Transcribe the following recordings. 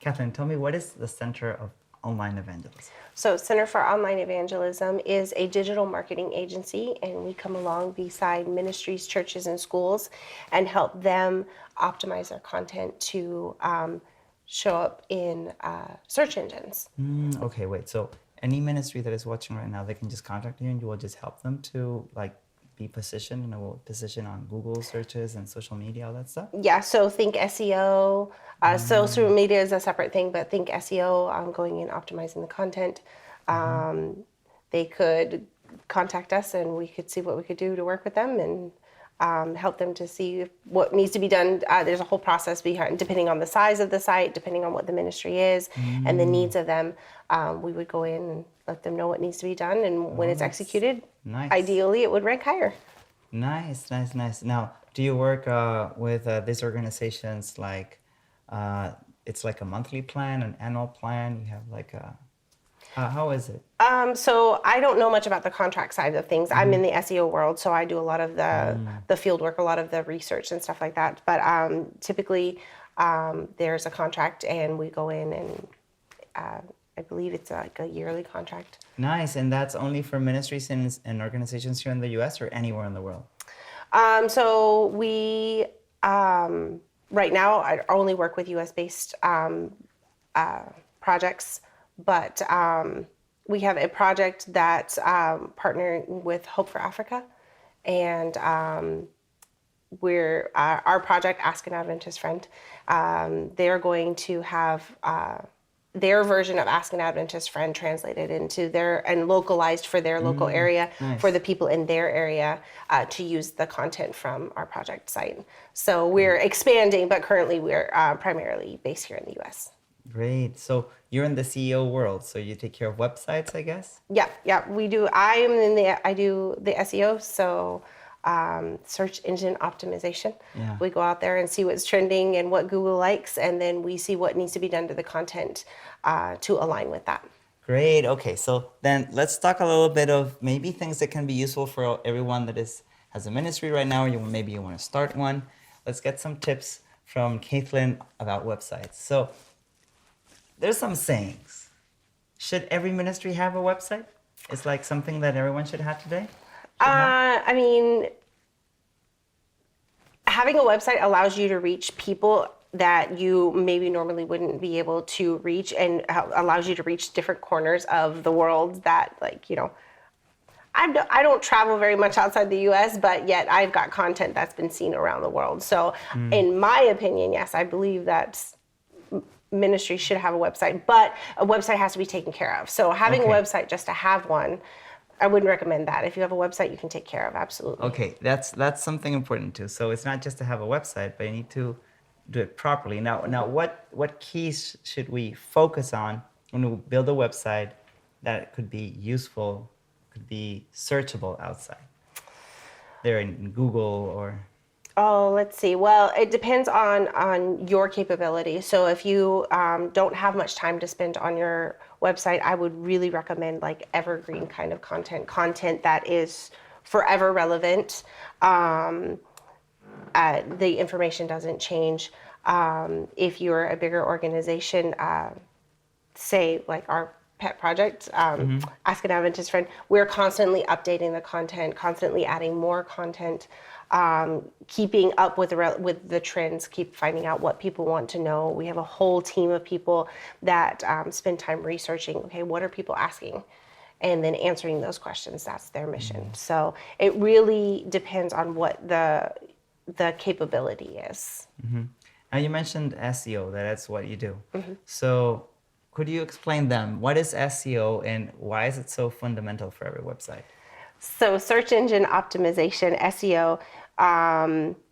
Kathleen, tell me, what is the Center of Online Evangelism? So Center for Online Evangelism is a digital marketing agency, and we come along beside ministries, churches, and schools and help them optimize their content to show up in search engines. Okay, wait. So any ministry that is watching right now, they can just contact you and you will just help them to be positioned, position on Google searches and social media, all that stuff? Yeah, so think SEO. Social media is a separate thing, but think SEO, going in, optimizing the content. They could contact us and we could see what we could do to work with them and help them to see what needs to be done. There's a whole process behind, depending on the size of the site, depending on what the ministry is and the needs of them. We would go in and let them know what needs to be done, and when it's executed, nice. Ideally it would rank higher. Nice. Now, do you work with these organizations it's like a monthly plan, an annual plan? You have how is it? So I don't know much about the contract side of things. I'm in the SEO world, so I do a lot of the field work, a lot of the research and stuff like that. But typically there's a contract and we go in and I believe it's like a yearly contract. Nice. And that's only for ministries and organizations here in the U.S. or anywhere in the world? So we, right now, I only work with U.S.-based projects, but we have a project that's partnering with Hope for Africa, and our project, Ask an Adventist Friend, they're going to have their version of Ask an Adventist Friend translated into and localized for their local area, nice. For the people in their area to use the content from our project site. So we're expanding, but currently we're primarily based here in the U.S. Great. So you're in the CEO world, so you take care of websites, I guess? Yeah, we do. I do the SEO, so search engine optimization. Yeah. We go out there and see what's trending and what Google likes, and then we see what needs to be done to the content to align with that. Great. Okay, so then let's talk a little bit of maybe things that can be useful for everyone that has a ministry right now, or maybe you want to start one. Let's get some tips from Caitlin about websites. So there's some sayings. Should every ministry have a website? It's like something that everyone should have today? I mean, having a website allows you to reach people that you maybe normally wouldn't be able to reach, and allows you to reach different corners of the world that, I don't travel very much outside the U.S., but yet I've got content that's been seen around the world. So in my opinion, yes, I believe that ministry should have a website, but a website has to be taken care of. So having a website just to have one, I wouldn't recommend that. If you have a website, you can take care of, absolutely. Okay, that's something important too. So it's not just to have a website, but you need to do it properly. Now, what keys should we focus on when we build a website that could be useful, could be searchable outside? There in Google or... Oh, let's see. Well, it depends on your capability. So if you don't have much time to spend on your website, I would really recommend evergreen kind of content that is forever relevant. The information doesn't change. If you're a bigger organization, say our pet project, Ask an Adventist Friend, we're constantly updating the content, constantly adding more content. Keeping up with the trends, keep finding out what people want to know. We have a whole team of people that spend time researching, what are people asking? And then answering those questions. That's their mission. So it really depends on what the capability is. Now you mentioned SEO, that's what you do. So could you explain them? What is SEO and why is it so fundamental for every website? So search engine optimization, SEO,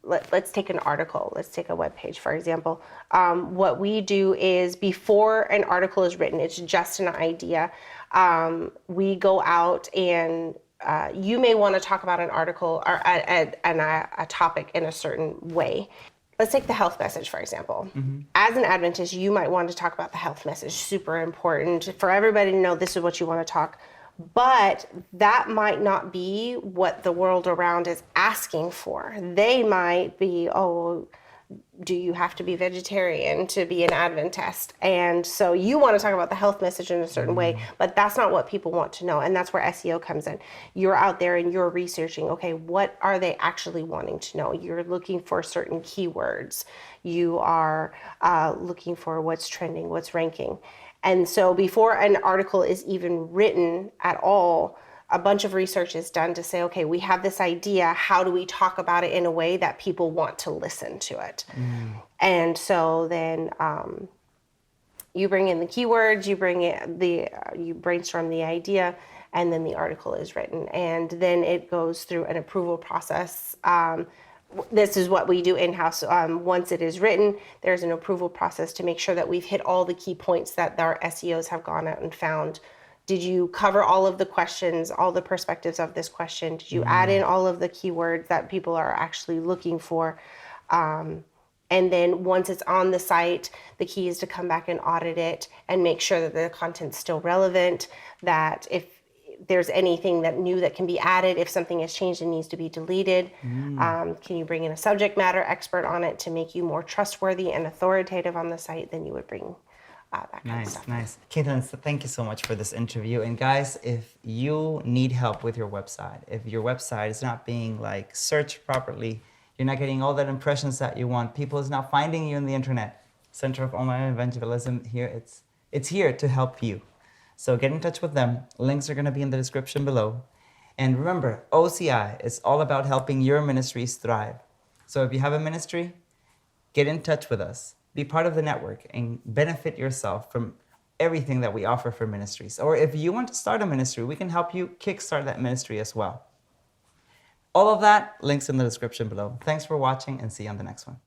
let's take an article. Let's take a web page, for example. What we do is before an article is written, it's just an idea. We go out and you may want to talk about an article or a topic in a certain way. Let's take the health message, for example. As an Adventist, you might want to talk about the health message. Super important for everybody to know this is what you want to talk. But that might not be what the world around is asking for. They might be, do you have to be vegetarian to be an Adventist? And so you want to talk about the health message in a certain way, but that's not what people want to know. And that's where SEO comes in. You're out there and you're researching, okay, what are they actually wanting to know? You're looking for certain keywords. You are looking for what's trending, what's ranking. And so before an article is even written at all, a bunch of research is done to say, okay, we have this idea. How do we talk about it in a way that people want to listen to it? And so then you bring in the keywords, you brainstorm the idea, and then the article is written. And then it goes through an approval process. This is what we do in-house. Once it is written, there's an approval process to make sure that we've hit all the key points that our SEOs have gone out and found. Did you cover all of the questions, all the perspectives of this question? Did you add in all of the keywords that people are actually looking for? And then once it's on the site, the key is to come back and audit it and make sure that the content's still relevant, that if there's anything that new that can be added, if something has changed and needs to be deleted, can you bring in a subject matter expert on it to make you more trustworthy and authoritative on the site than you would bring that kind of stuff. Nice. Caitlin, so thank you so much for this interview. And guys, if you need help with your website, if your website is not being like searched properly, you're not getting all that impressions that you want, people is not finding you on the internet, Center of Online Evangelism here, it's here to help you. So get in touch with them. Links are going to be in the description below. And remember, OCI is all about helping your ministries thrive. So if you have a ministry, get in touch with us. Be part of the network and benefit yourself from everything that we offer for ministries. Or if you want to start a ministry, we can help you kickstart that ministry as well. All of that, links in the description below. Thanks for watching and see you on the next one.